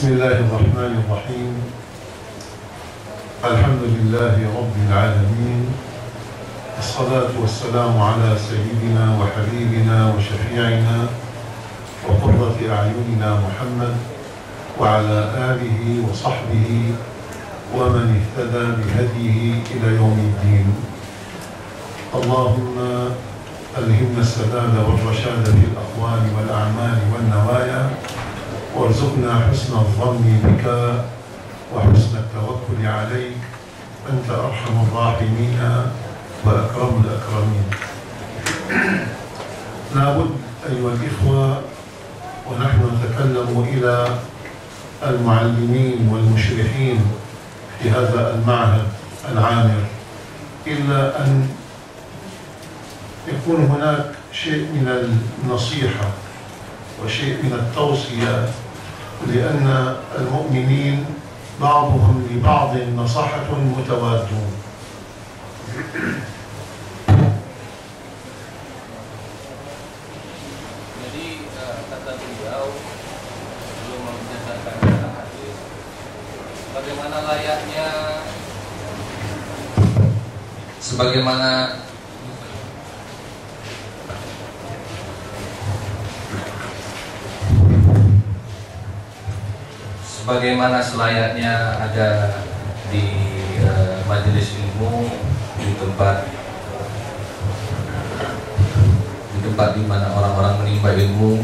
بسم الله الرحمن الرحيم. الحمد لله رب العالمين، الصلاة والسلام على سيدنا وحبيبنا وشفيعنا وقرة أعيننا محمد وعلى آله وصحبه ومن اهتدى بهديه إلى يوم الدين. اللهم ألهمنا السداد والرشاد في الأقوال والأعمال والنوايا، وارزقنا حسن الظن بك وحسن التوكل عليك، أنت أرحم الراحمين وأكرم الأكرمين. لابد أيها الإخوة ونحن نتكلم إلى المعلمين والمشرحين في هذا المعهد العامر، إلا أن يكون هناك شيء من النصيحة وشيء من التوصية، لأن المؤمنين بعضهم لبعض نصحة متوادون. Jadi kata beliau sebelum menjelaskan hadis, bagaimana layaknya sebagaimana selayaknya ada di majelis ilmu, di tempat di mana orang-orang menimba ilmu,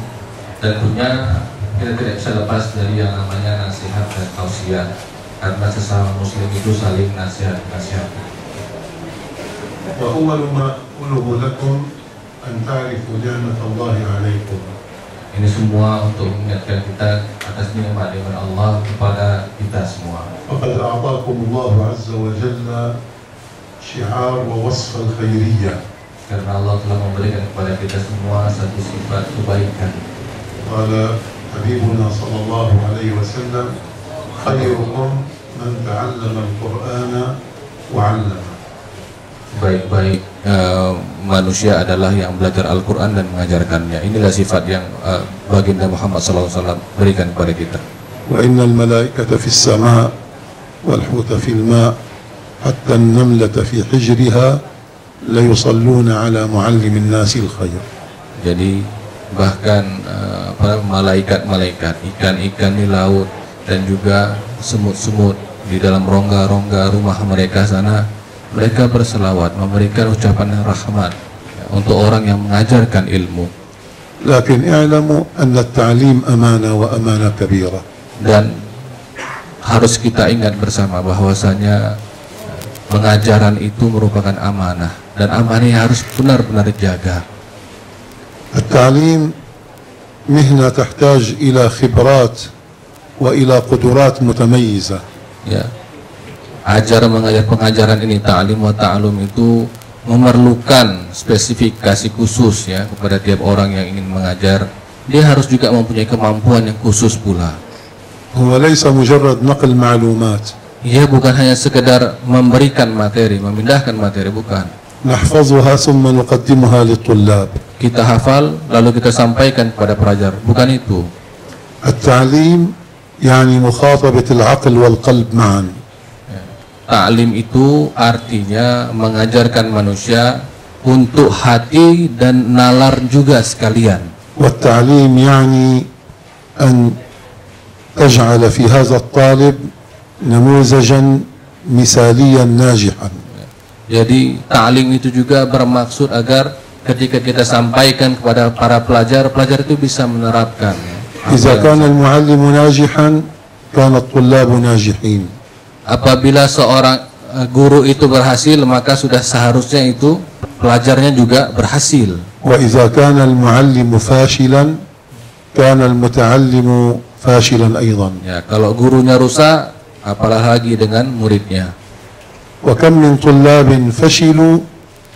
tentunya kita tidak bisa lepas dari yang namanya nasihat dan tausiah, karena sesama muslim itu saling nasihat. Wa awwalu ma aquluhu lakum an ta'rifu ni'mat Allah 'alaikum. Ini semua untuk mengingatkan kita atas nikmat Allah kepada kita semua. Faqad a'taakum Allah 'azza wa jalla syi'ar wa wasf al-khairiyyah. Karena Allah telah memberikan kepada kita semua satu sifat kebaikan. Qala habibuna sallallahu alaihi wasallam, khairukum man ta'allama al-Qur'ana wa 'allama. Baik-baik manusia adalah yang belajar Al-Quran dan mengajarkannya. Inilah sifat yang baginda Muhammad SAW berikan kepada kita. Wa innal malaikata fis sama' wal huta fil ma' hatta an-namlata fi hijriha la yusalluna ala muallimin nasil khair. Jadi bahkan para malaikat-malaikat, ikan-ikan di laut, dan juga semut-semut di dalam rongga-rongga rumah mereka sana, mereka berselawat, memberikan ucapan rahmat untuk orang yang mengajarkan ilmu. Lakin i'lamu anna at-ta'lim amana wa amana kabira. Dan harus kita ingat bersama bahwasanya pengajaran itu merupakan amanah, dan amanah yang harus benar-benar dijaga. At-ta'lim mihna tahtaj ila khibrat wa ila qudurat mutamayyizah. Ya. Mengajar pengajaran ini, ta'lim wa ta'alum, itu memerlukan spesifikasi khusus ya kepada tiap orang yang ingin mengajar. Dia harus juga mempunyai kemampuan yang khusus pula. Huwa laysa mujarrad naql ma'lumat. Ia bukan hanya sekedar memberikan materi, memindahkan materi, bukan. Nahfazuha thumma nuqaddimuha lit-tullab. Kita hafal lalu kita sampaikan kepada pelajar, bukan itu. At-ta'lim yani mukhatabat al-'aql wal-qalb ma'an. Ta'lim itu artinya mengajarkan manusia untuk hati dan nalar juga sekalian. Wat-ta'lim yani an taj'ala fi hadha at-talib namuzajan misaliyan najihan. Jadi ta'lim itu juga bermaksud agar ketika kita sampaikan kepada para pelajar, pelajar itu bisa menerapkan. Idza kana al-muallimu najihan kana at-tullabu najihin. Apabila seorang guru itu berhasil, maka sudah seharusnya itu pelajarnya juga berhasil. Wa idza kana al-muallimu fashilan kana al-muta'allimu fashilan aidan. Ya, kalau gurunya rusak, apalagi dengan muridnya. Wa kam min tullabin fashilu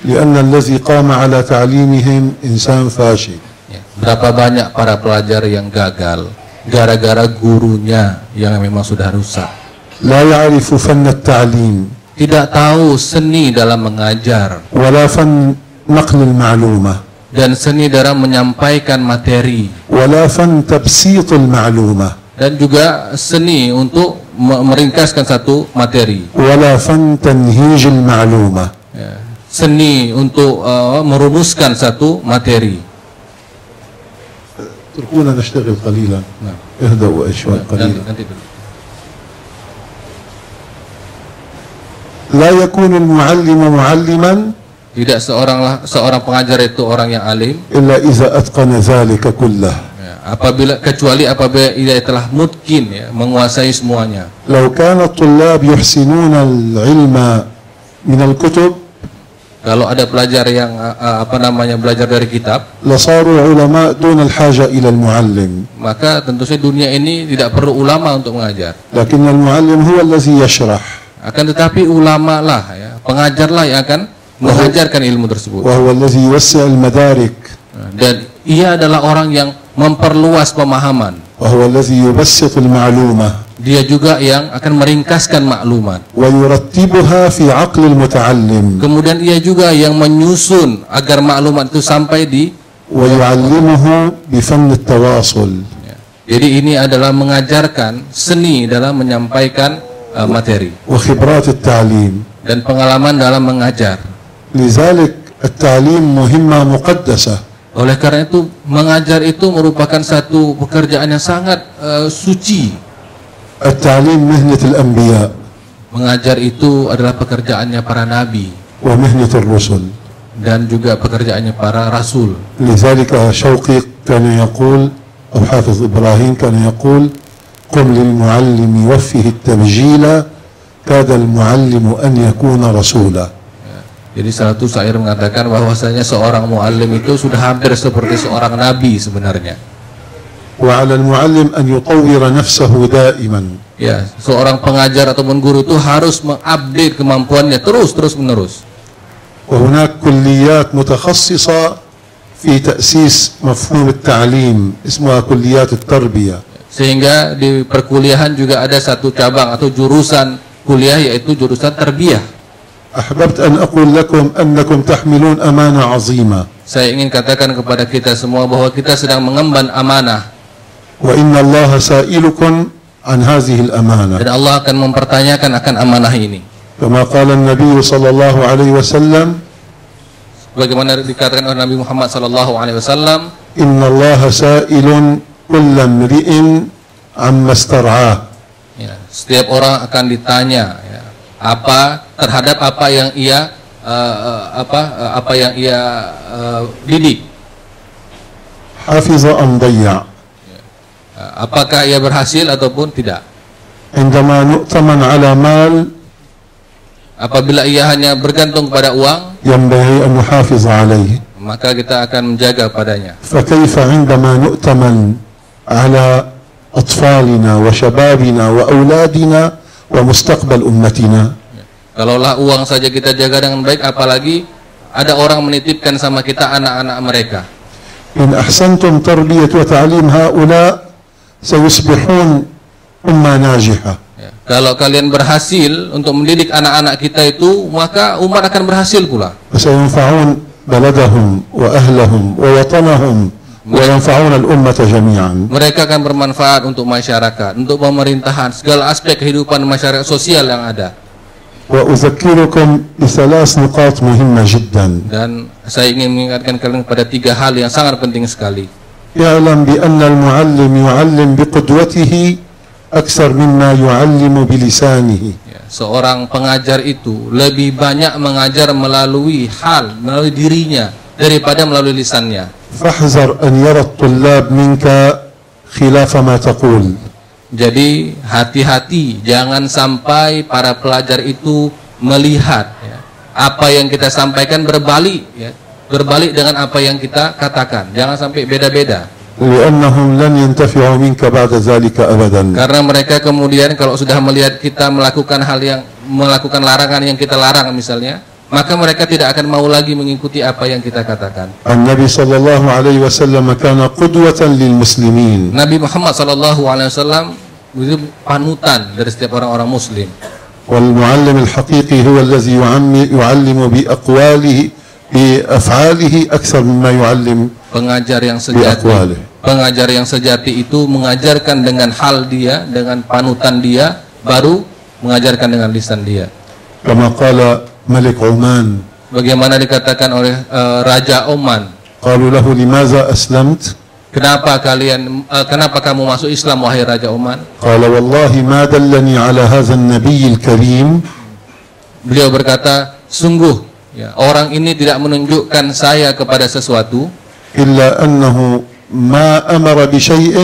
li'anna allazi qama ala ta'limihim insan fashil. Ya, berapa banyak para pelajar yang gagal gara-gara gurunya yang memang sudah rusak. La ya'rifu fann at-ta'lim, tidak tahu seni dalam mengajar, wala fann naql al-ma'lumah, dan seni dalam menyampaikan materi, wala fan tabsit al-ma'lumah, dan juga seni untuk meringkaskan satu materi. ولا فن تنهيج المعلومة. Ya, seni untuk merumuskan satu materi. اتركونا نشتغل قليلا. Nah, اهدأوا شوي قليلا. nanti dulu. لا يكون المعلم معلما Tidak seorang pengajar itu orang yang alim إلا إذا أتقن ذلك كله. ya, kecuali apabila ia telah mungkin ya, menguasai semuanya. لو كان الطلاب يحسنون العلم من الكتب Kalau ada pelajar yang belajar dari kitab, لصاروا علماء دون الحاجة إلى المعلم. maka tentu saja dunia ini tidak perlu ulama untuk mengajar. لكن المعلم هو الذي يشرح. Akan tetapi ulama lah ya, pengajarlah yang akan mengajarkan ilmu tersebut. وهو الذي يوسع المدارك. Dan ia adalah orang yang memperluas pemahaman. وهو الذي يبسط المعلومة. Dia juga yang akan meringkaskan maklumat. ويرتبها في عقل المتعلم. Kemudian ia juga yang menyusun agar maklumat itu sampai di ويعلمه بفن التواصل. ya. Jadi ini adalah mengajarkan seni dalam menyampaikan materi وخبرات التعليم. dan pengalaman dalam mengajar. لذلك التعليم مهمة مقدسة. Oleh karena itu mengajar itu merupakan satu pekerjaan yang sangat suci. التعليم مهنة الأنبياء Mengajar itu adalah pekerjaannya para nabi ومهنة الرسل. dan juga pekerjaannya para rasul. لذلك شوقي كان يقول أو حافظ إبراهيم كان يقول قم للمعلم وفه التبجيل كاد المعلم أن يكون رسولا. Jadi salah satu syair mengatakan bahwasanya seorang muallim itu sudah hampir seperti seorang nabi sebenarnya. وعلى المعلم أن يطور نفسه دائما. Ya, seorang pengajar ataupun guru itu harus mengupdate kemampuannya terus menerus. وهناك كليات متخصصة في تأسيس مفهوم التعليم اسمها كليات التربية. Sehingga di perkuliahan juga ada satu cabang atau jurusan kuliah yaitu jurusan tarbiyah. أحببت أن أقول لكم أنكم تحملون أمانة عظيمة. Saya ingin katakan kepada kita semua bahwa kita sedang mengemban amanah. وإن الله سائلكم عن هذه الأمانة. Dan Allah akan mempertanyakan akan amanah ini. كما قال النبي صلى الله عليه وسلم Bagaimana dikatakan oleh Nabi Muhammad sallallahu alaihi wasallam, إن الله سائل كل امرئ عما استرعاه. ya, setiap orang akan ditanya ya, terhadap apa yang ia didik. حفظ أم ضيع. Apakah ia berhasil ataupun tidak. عندما نؤتمن على مال Apabila ia hanya bergantung kepada uang, ينبغي أن نحافظ عليه. maka kita akan menjaga padanya. فكيف عندما نؤتمن على أطفالنا وشبابنا وأولادنا ومستقبل أمتنا. Kalaulah uang saja kita jaga dengan baik, apalagi ada orang menitipkan sama kita anak-anak mereka. إن أحسنتم تربية وتعليم هؤلاء سيصبحون أمة ناجحة. Ya, kalau kalian berhasil untuk mendidik anak-anak kita itu, maka umat akan berhasil pula. وسينفعون بلدهم وأهلهم ووطنهم وينفعون الأمة جميعا. Mereka akan bermanfaat untuk masyarakat, untuk pemerintahan, segala aspek kehidupan masyarakat sosial yang ada. وأذكركم بثلاث نقاط مهمة جدا. Dan saya ingin mengingatkan kalian pada 3 hal yang sangat penting sekali. يعلم بأن المعلم يعلم بقدوته أكثر مما يعلم بلسانه. Ya, seorang pengajar itu lebih banyak mengajar melalui dirinya daripada melalui lisannya. فاحذر أن يرى الطلاب منك خلاف ما تقول. Jadi hati-hati, jangan sampai para pelajar itu melihat ya, apa yang kita sampaikan berbalik dengan apa yang kita katakan. Jangan sampai beda-beda. لأنهم لن ينتفعوا منك بعد ذلك أبدا. Karena mereka kemudian kalau sudah melihat kita melakukan larangan yang kita larang misalnya, maka mereka tidak akan mau lagi mengikuti apa yang kita katakan. النبي صلى الله عليه وسلم كان قدوة للمسلمين. Nabi Muhammad SAW itu panutan dari setiap orang-orang Muslim. والمعلم الحقيقي هو الذي يعلم بأقواله بأفعاله أكثر مما يعلم Pengajar yang sejati بأقواله. Pengajar yang sejati itu mengajarkan dengan hal dia, dengan panutan dia, baru mengajarkan dengan lisan dia. كما قال ملك عمان. Bagaimana dikatakan oleh Raja Oman. قالوا له لماذا أسلمت؟ Kenapa kamu masuk Islam wahai Raja Oman? قال والله ما دلني على هذا النبي الكريم. Beliau berkata, sungguh ya, orang ini tidak menunjukkan saya kepada sesuatu إلا أنه ما أمر بشيء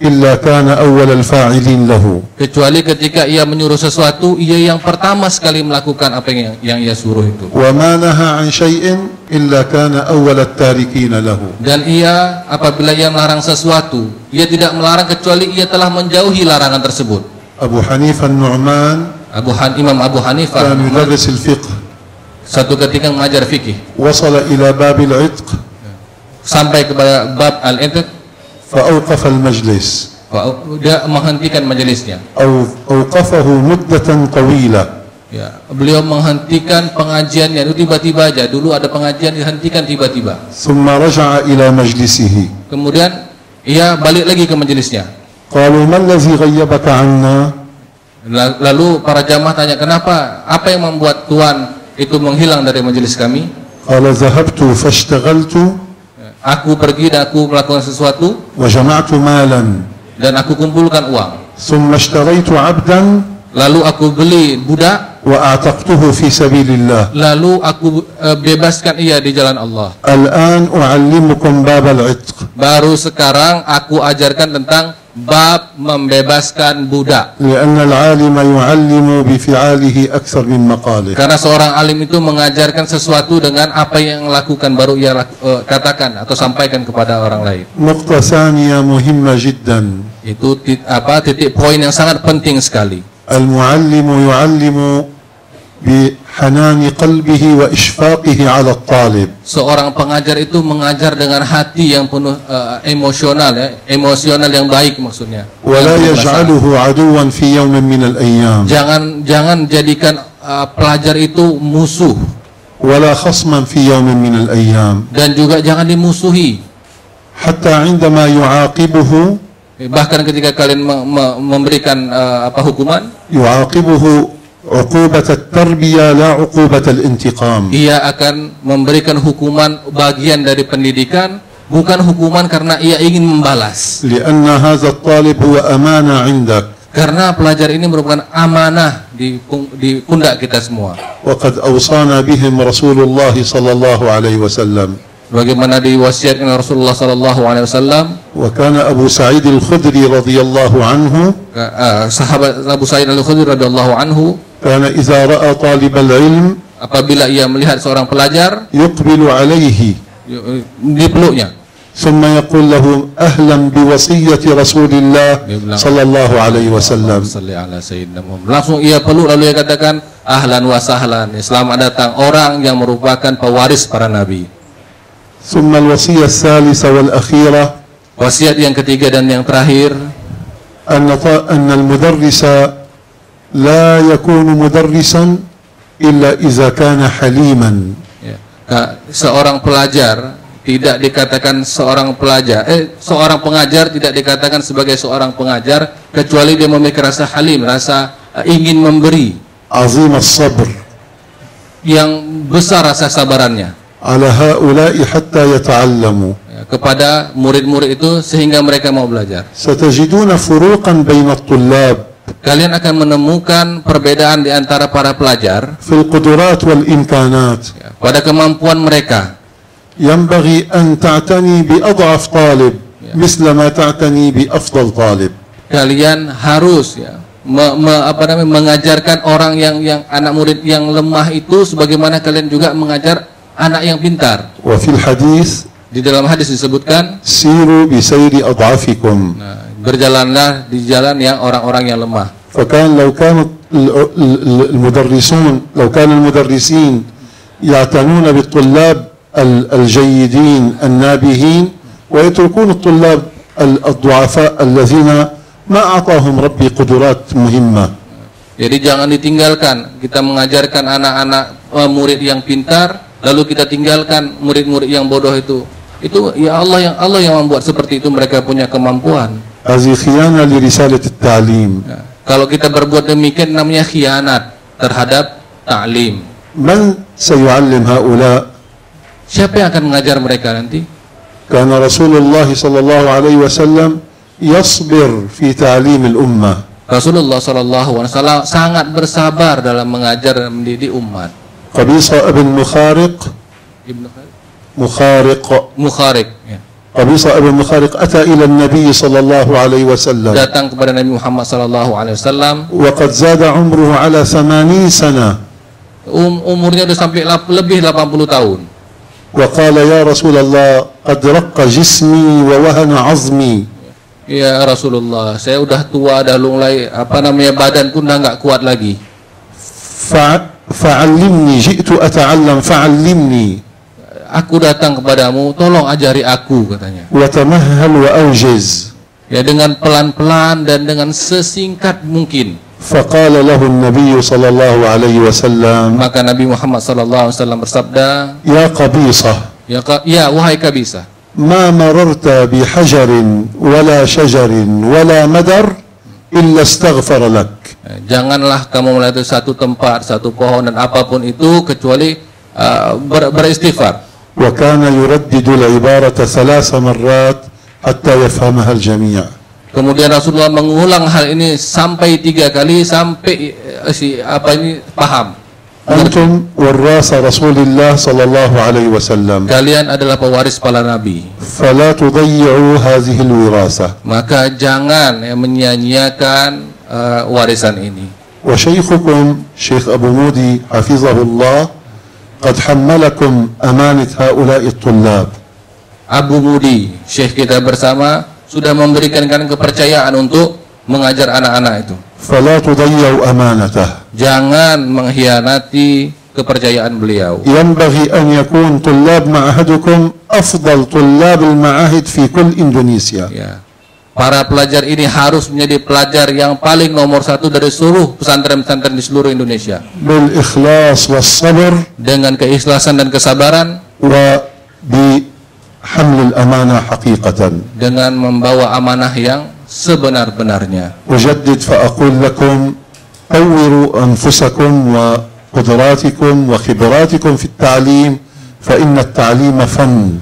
إلا كان أول الفاعلين له. kecuali ketika ia menyuruh sesuatu, ia yang pertama sekali melakukan apa yang ia suruh itu. وما نهى عن شيء إلا كان أول التاركين له. Dan ia apabila ia melarang sesuatu, ia tidak melarang kecuali ia telah menjauhi larangan tersebut. أبو حنيفة النعمان Imam Abu Hanifah كان يدرس الفقه. satu ketika mengajar fikih, وصل إلى باب العتق sampai kepada bab al-itq, فأوقف المجلس. dia menghentikan majelisnya. أوقفه مدة طويلة. Ya, beliau menghentikan pengajiannya itu tiba-tiba aja. Dulu ada pengajian dihentikan tiba-tiba. ثم رجع إلى مجلسه. Kemudian ia balik lagi ke majelisnya. قالوا ما الذي غيبك عنا؟ Lalu para jamaah tanya, kenapa? Apa yang membuat Tuan itu menghilang dari majelis kami? قال ذهبت فاشتغلت Aku pergi dan aku melakukan sesuatu وجمعت مالا dan aku kumpulkan uang. ثم اشتريت عبدا Lalu aku beli budak, وأعتقته في سبيل الله. lalu aku bebaskan ia di jalan Allah. الآن أعلمكم باب العتق. Baru sekarang aku ajarkan tentang bab membebaskan budak. لأن العالم يعلم بفعاله أكثر من مقاله. Karena seorang alim itu mengajarkan sesuatu dengan apa yang lakukan, baru ia katakan atau sampaikan kepada orang lain. نقطة ثانية مهمة جدا. Itu titik poin yang sangat penting sekali. المعلم يعلم بحنان قلبه وإشفاقه على الطالب. Seorang pengajar itu mengajar dengan hati yang penuh emosional, ya, emosional yang baik maksudnya. ولا يجعله عدوا في يوم من الأيام. Jangan jadikan pelajar itu musuh. ولا خصما في يوم من الأيام. Dan juga jangan dimusuhi. حتى عندما يعاقبه Bahkan ketika kalian memberikan hukuman, يعاقبه عقوبة التربية لا عقوبة الانتقام. ia akan memberikan hukuman bagian dari pendidikan, bukan hukuman karena ia ingin membalas. لأن هذا الطالب هو أمانة عندك. Karena pelajar ini merupakan amanah di pundak kita semua. وقد أوصانا بهم رسول الله صلى الله عليه وسلم. Bagaimana diwasiatkan oleh Rasulullah sallallahu alaihi wasallam. وكان أبو سعيد الخدري رضي الله عنه Sahabat Abu Sa'id Al-Khudri radhiyallahu anhu, كان إذا رأى طالب العلم apabila ia melihat seorang pelajar, يقبل عليه dipeluknya, ثم يقول له أهلا بوصية رسول الله صلى الله عليه وسلم. langsung ia peluk, lalu ia katakan ahlan wa sahlan, selamat datang orang yang merupakan pewaris para nabi. ثم الوصية الثالثة والأخيرة Wasiat yang ketiga dan yang terakhir, أن المدرس لا يكون مدرسا إلا إذا كان حليما. seorang pelajar tidak dikatakan seorang pengajar tidak dikatakan sebagai seorang pengajar kecuali dia memiliki rasa halim, rasa ingin memberi, عظيم الصبر yang besar rasa sabarannya على هؤلاء حتى يتعلموا. kepada murid-murid itu sehingga mereka mau belajar. ستجدون فروقا بين الطلاب Kalian akan menemukan perbedaan di antara para pelajar في القدرات والإمكانات. pada kemampuan mereka. ينبغي أن تعتني بأضعف طالب مثل ما تعتني بأفضل طالب. Kalian harus mengajarkan orang yang anak murid yang lemah itu sebagaimana kalian juga mengajar anak yang pintar. وفي الحديث Di dalam hadis disebutkan, سيروا بسير أضعافكم. berjalanlah di jalan yang orang-orang yang lemah. فكان لو كان المدرسين يعتنون بالطلاب الجيدين النابهين ويتركون الطلاب الضعفاء الذين ما أعطاهم ربي قدرات مهمة. Jadi jangan ditinggalkan kita mengajarkan anak-anak murid yang pintar, lalu kita tinggalkan murid-murid yang bodoh itu. Itu ya Allah yang membuat seperti itu, mereka punya kemampuan. هذه خيانة لرسالة التعليم. Nah, kalau kita berbuat demikian namanya khianat terhadap ta'lim. من سيعلم هؤلاء؟ Siapa yang akan mengajar mereka nanti? كان رسول الله صلى الله عليه وسلم يصبر في تعليم الأمة. Rasulullah SAW sangat bersabar dalam mengajar dan mendidik umat. قبيصة ابن مخارق Ya. قبيصة ابن مخارق أتى إلى النبي صلى الله عليه وسلم Datang kepada Nabi Muhammad SAW. وقد زاد عمره على 80 سنة Umurnya sudah sampai lebih 80 tahun. وقال يا رسول الله قد رق جسمي ووهن عظمي. Ya Rasulullah, saya udah tua, dah mulai badanku udah nggak kuat lagi. فعلمني جئت أتعلم فعلمني. Aku datang kepadamu, tolong ajari aku, katanya. وتمهل وأوجز. Ya, dengan pelan-pelan dan dengan sesingkat mungkin. فقال له النبي صلى الله عليه وسلم Maka Nabi Muhammad SAW bersabda, يا قبيصة ya wahai Qabisah, ما مررت بحجر ولا شجر ولا مدر إلا استغفر لك. janganlah kamu melewati satu tempat, satu pohon dan apapun itu kecuali beristighfar. وكان يردد العبارة 3 مرات حتى يفهمها الجميع. Kemudian Rasulullah mengulang hal ini sampai 3 kali sampai paham. أنتم وراث رسول الله صلى الله عليه وسلم. Kalian adalah pewaris para nabi. فلا تضيعوا هذه الوراثة. Maka jangan menyia-nyiakan warisan ini. وشيخكم شيخ أبو مودي حفظه الله قد حملكم أمانة هؤلاء الطلاب. Abu Mudi, Syekh kita bersama, sudah memberikan kepercayaan untuk mengajar anak-anak itu. فلا تضيعوا أمانته. Jangan mengkhianati kepercayaan beliau. ينبغي أن يكون طلاب معهدكم أفضل طلاب المعاهد في كل إندونيسيا. Ya. Para pelajar ini harus menjadi pelajar yang paling nomor 1 dari seluruh pesantren-pesantren di seluruh Indonesia. بالإخلاص والصبر Dengan keikhlasan dan kesabaran, وبحمل الأمانة حقيقة. dengan membawa amanah yang sebenar-benarnya. أجدد فأقول لكم طوروا أنفسكم وقدراتكم وخبراتكم في التعليم فإن التعليم فن.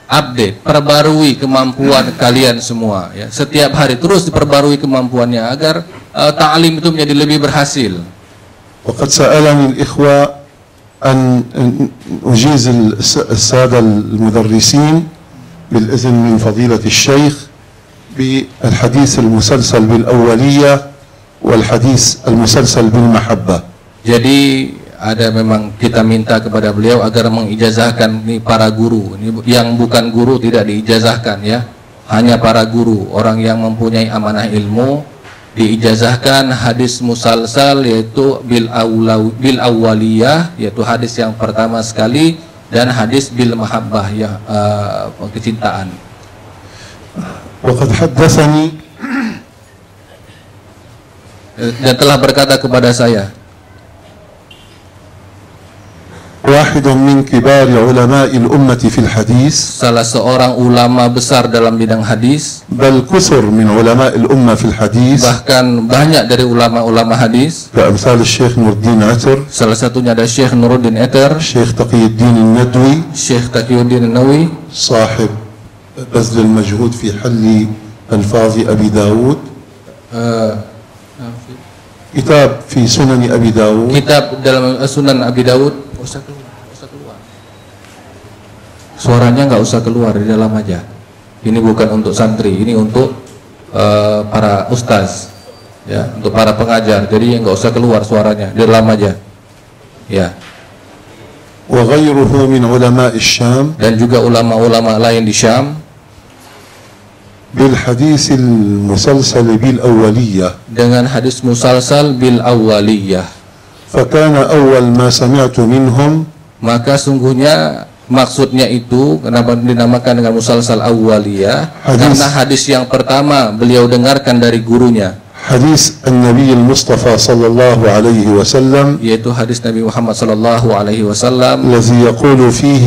Update, perbarui kemampuan kalian semua, ya. Setiap hari terus diperbarui kemampuannya agar ta'lim itu menjadi lebih berhasil. وقد سألني الإخوة أن أجيز السادة المدرسين بالإذن من فضيلة الشيخ بالحديث المسلسل بالأولية والحديث المسلسل بالمحبة. Jadi ada memang kita minta kepada beliau agar mengijazahkan ini para guru. Ini yang bukan guru tidak diijazahkan, ya. Hanya para guru, orang yang mempunyai amanah ilmu diijazahkan hadis musalsal, yaitu bil awwaliyah, yaitu hadis yang pertama sekali, dan hadis bil mahabbah, ya, kecintaan. وقد حدثني Dan telah berkata kepada saya واحد من كبار علماء الأمة في الحديث، salah seorang ulama besar dalam bidang hadis, بل كثر من علماء الأمة في الحديث bahkan banyak dari ulama-ulama hadis, كأمثال الشيخ نور الدين عتر، salah satunya ada Syekh Nuruddin Eter, الشيخ تقي الدين الندوي، Syekh Taqiyuddin Nawawi, صاحب بذل المجهود في حل ألفاظ أبي داود، كتاب في سنن أبي داود، kitab dalam Sunan Abi Dawud. Suaranya nggak usah keluar, di dalam aja. Ini bukan untuk santri, ini untuk para ustaz, ya, untuk para pengajar. Jadi nggak usah keluar suaranya, di dalam aja, ya. وغيره من علماء الشام Dan juga ulama-ulama lain di Syam بالحديث المسلسل بالأولية. dengan hadis musalsal bil awwaliyah. فكان أول ما سمعت منهم Maka sungguhnya maksudnya itu kenapa dinamakan dengan musalsal awwaliyah, karena hadis yang pertama beliau dengarkan dari gurunya, حديث النبي المصطفى صلى الله عليه وسلم yaitu hadis Nabi Muhammad sallallahu alaihi wasallam الذي يقول فيه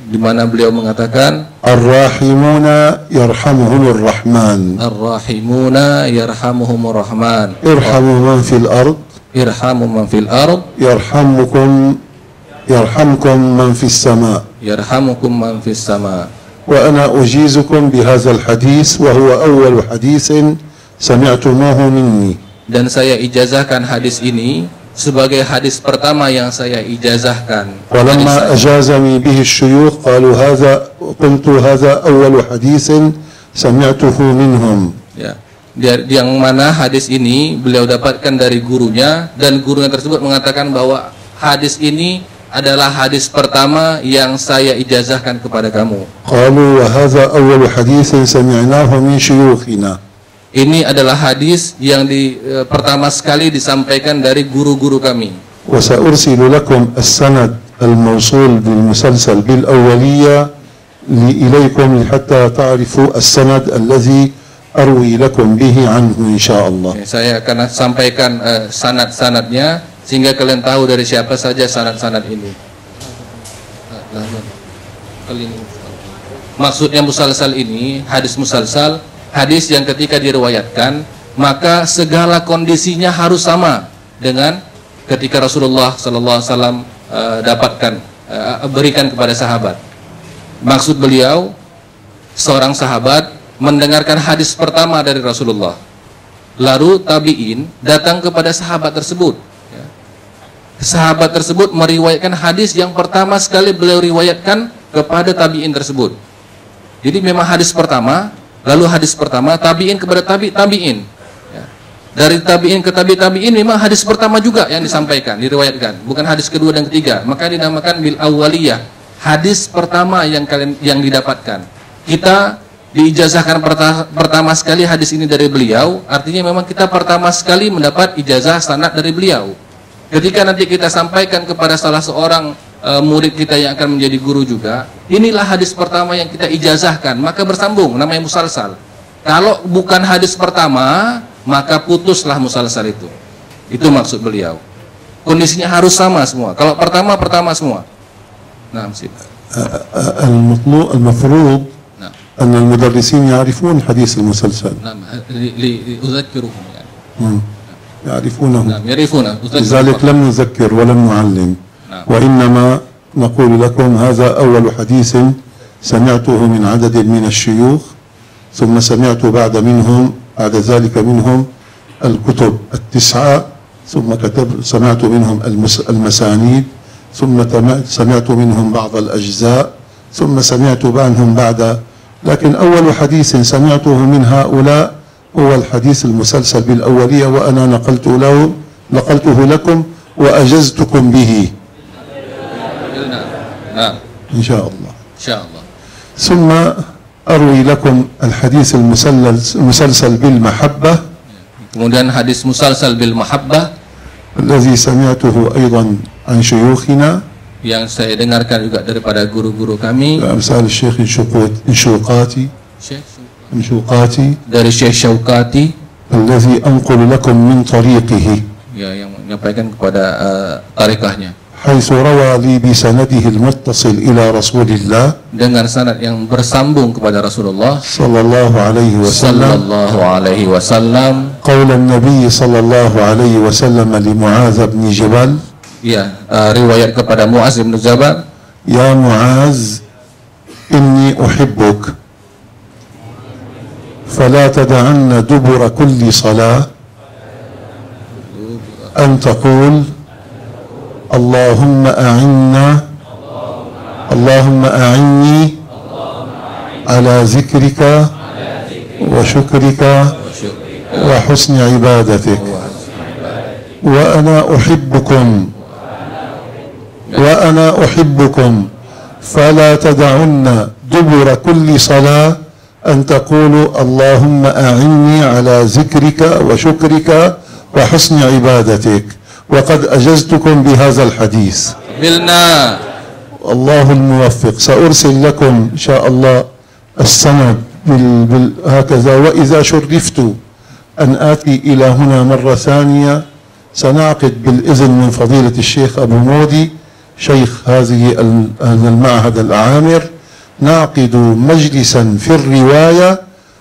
di mana beliau mengatakan Ar-Rahimuna yarhamuhumur Rahman. Ar-Rahimuna yarhamuhumur Rahman. Irhamu man fil ard. Irhamu man fil ard. Yarhamkum man fis sama. Yarhamukum man fis sama. Wa ana ujizukum bihadzal hadis wa huwa awwal hadisin sami'tumuhu minni. Dan saya ijazahkan hadis ini sebagai hadis pertama yang saya ijazahkan. Walamma ajazani bihi syuyukh qalu hadza qultu hadza awwal hadisin sami'tuhu minhum. Ya. Yang mana hadis ini beliau dapatkan dari gurunya, dan gurunya tersebut mengatakan bahwa hadis ini adalah hadis pertama yang saya ijazahkan kepada kamu. Qalu wa hadza awwal hadisin sami'nahu min syuyukhina. Ini adalah hadis yang pertama sekali disampaikan dari guru-guru kami. Wa sa'ursilu lakum as-sanad al-mawsul bil musalsal bil awwaliyya ilaykum hatta ta'rifu as-sanad alladhi arwi lakum bihi anhu insyaallah. Saya akan sampaikan sanad-sanadnya sehingga kalian tahu dari siapa saja sanad-sanad ini. Maksudnya musalsal ini, hadis musalsal, hadis yang ketika diriwayatkan maka segala kondisinya harus sama dengan ketika Rasulullah sallallahu alaihi wasallam berikan kepada sahabat. Maksud beliau, seorang sahabat mendengarkan hadis pertama dari Rasulullah, lalu tabi'in datang kepada sahabat tersebut. Sahabat tersebut meriwayatkan hadis yang pertama sekali beliau riwayatkan kepada tabi'in tersebut. Jadi memang hadis pertama, lalu hadis pertama, tabi'in kepada tabi'in. Ya. Dari tabi'in ke tabi'in memang hadis pertama juga yang disampaikan, diriwayatkan, bukan hadis kedua dan ketiga. Maka dinamakan bil awwaliyah, hadis pertama yang didapatkan. Kita diijazahkan pertama sekali hadis ini dari beliau, artinya memang kita pertama sekali mendapat ijazah sanad dari beliau. Ketika nanti kita sampaikan kepada salah seorang murid kita yang akan menjadi guru juga, inilah hadis pertama yang kita ijazahkan, maka bersambung, namanya musalsal. Kalau bukan hadis pertama, maka putuslah musalsal itu. Itu maksud beliau. Kondisinya harus sama semua. Kalau pertama semua. Nah, المفروض أن المدرسين يعرفون حديث المسلسل. نعم لأذكرهم يعني. يعرفونه. نعم يعرفونه. لذلك لم نذكر ولم نعلم. نعم. وإنما نقول لكم هذا أول حديث سمعته من عدد من الشيوخ، ثم سمعت بعد ذلك منهم الكتب التسعة، ثم سمعت منهم المسانيد، ثم سمعت منهم بعض الأجزاء، ثم سمعت عنهم بعد، لكن أول حديث سمعته من هؤلاء هو الحديث المسلسل بالأولية، وأنا نقلته لكم وأجزتكم به إن شاء الله. ثم أروي لكم الحديث المسلسل بالمحبة. Kemudian hadis musalsal bil mahabbah الذي سمعته أيضا عن شيوخنا, yang saya dengarkan juga daripada guru-guru kami. أمثال الشيخ انشوقاتي dari Syekh Syaukati, الذي أنقل لكم من طريقه, ya, yang menyampaikan kepada tarikahnya, حيث روى لي بسنده المتصل إلى رسول الله dengan sanad yang bersambung kepada Rasulullah صلى الله عليه وسلم قول النبي صلى الله عليه وسلم لمعاذ بن جبل, ya, riwayat kepada Muaz bin Jabal, يا معاذ إني أحبك فلا تدعن دبر كل صلاة أن تقول اللهم أعني على ذكرك وشكرك وحسن عبادتك وأنا أحبكم فلا تدعن دبر كل صلاة أن تقولوا اللهم أعني على ذكرك وشكرك وحسن عبادتك وقد أجزتكم بهذا الحديث. الله الموفق. سأرسل لكم إن شاء الله السند هكذا، وإذا شرفت أن آتي إلى هنا مرة ثانية سنعقد بالإذن من فضيلة الشيخ أبو مودي شيخ هذا المعهد العامر نعقد مجلسا في الرواية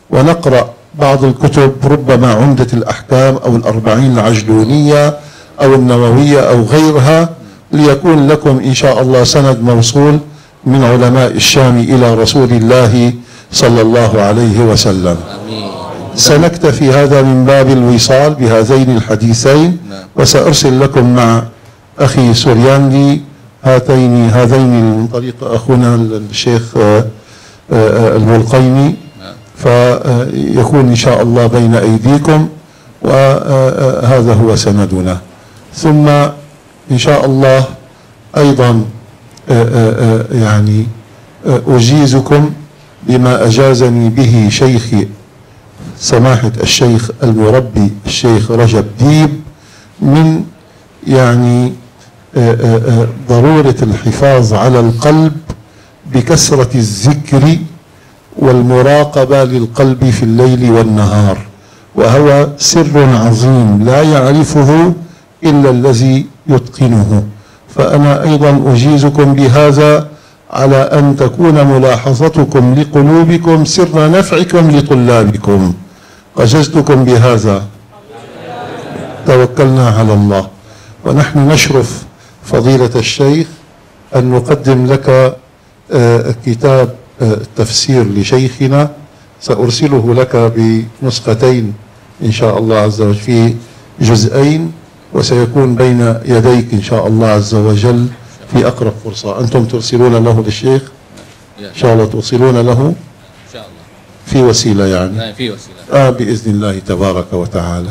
ونقرأ بعض الكتب، ربما عمدة الأحكام أو الأربعين العجلونية أو النووية أو غيرها، ليكون لكم إن شاء الله سند موصول من علماء الشام إلى رسول الله صلى الله عليه وسلم. سنكتفي هذا من باب الوصال بهذين الحديثين، وسأرسل لكم مع أخي سوريانلي هذين من طريق أخونا الشيخ البلقيني، فيكون إن شاء الله بين أيديكم، وهذا هو سندنا. ثم إن شاء الله أيضا يعني أجيزكم بما أجازني به شيخي سماحة الشيخ المربي الشيخ رجب ديب من يعني ضرورة الحفاظ على القلب بكثرة الذكر والمراقبة للقلب في الليل والنهار، وهو سر عظيم لا يعرفه إلا الذي يتقنه. فأنا أيضا أجيزكم بهذا على أن تكون ملاحظتكم لقلوبكم سر نفعكم لطلابكم. أجزتكم بهذا، توكلنا على الله. ونحن نشرف فضيلة الشيخ أن نقدم لك كتاب تفسير لشيخنا، سأرسله لك بنسختين إن شاء الله عز وجل في جزئين، وسيكون بين يديك إن شاء الله عز وجل في أقرب فرصة. أنتم ترسلون له للشيخ إن شاء الله، توصلون له إن شاء الله في وسيلة يعني في وسيلة بإذن الله تبارك وتعالى.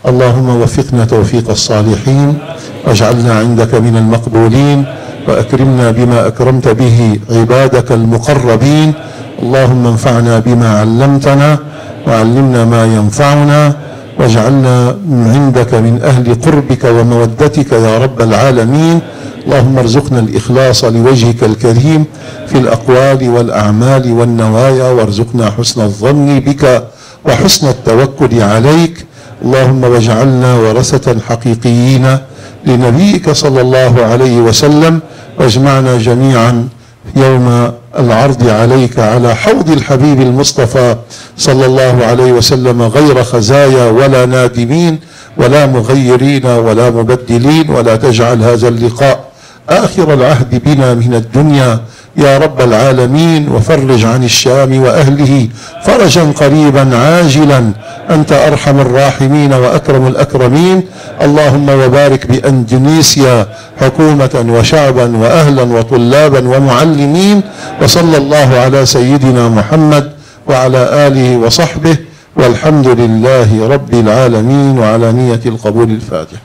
اللهم وفقنا توفيق الصالحين، واجعلنا عندك من المقبولين، وأكرمنا بما أكرمت به عبادك المقربين. اللهم انفعنا بما علمتنا، وعلمنا ما ينفعنا، واجعلنا عندك من أهل قربك ومودتك يا رب العالمين. اللهم ارزقنا الإخلاص لوجهك الكريم في الأقوال والأعمال والنوايا، وارزقنا حسن الظن بك وحسن التوكل عليك. اللهم واجعلنا ورثة حقيقيين لنبيك صلى الله عليه وسلم، واجمعنا جميعا يوم العرض عليك على حوض الحبيب المصطفى صلى الله عليه وسلم غير خزايا ولا نادمين ولا مغيرين ولا مبدلين. ولا تجعل هذا اللقاء آخر العهد بنا من الدنيا يا رب العالمين، وفرج عن الشام وأهله فرجا قريبا عاجلا، أنت أرحم الراحمين وأكرم الأكرمين. اللهم وبارك بأندونيسيا حكومة وشعبا وأهلا وطلابا ومعلمين، وصلى الله على سيدنا محمد وعلى آله وصحبه، والحمد لله رب العالمين، وعلى نية القبول. الفاتح.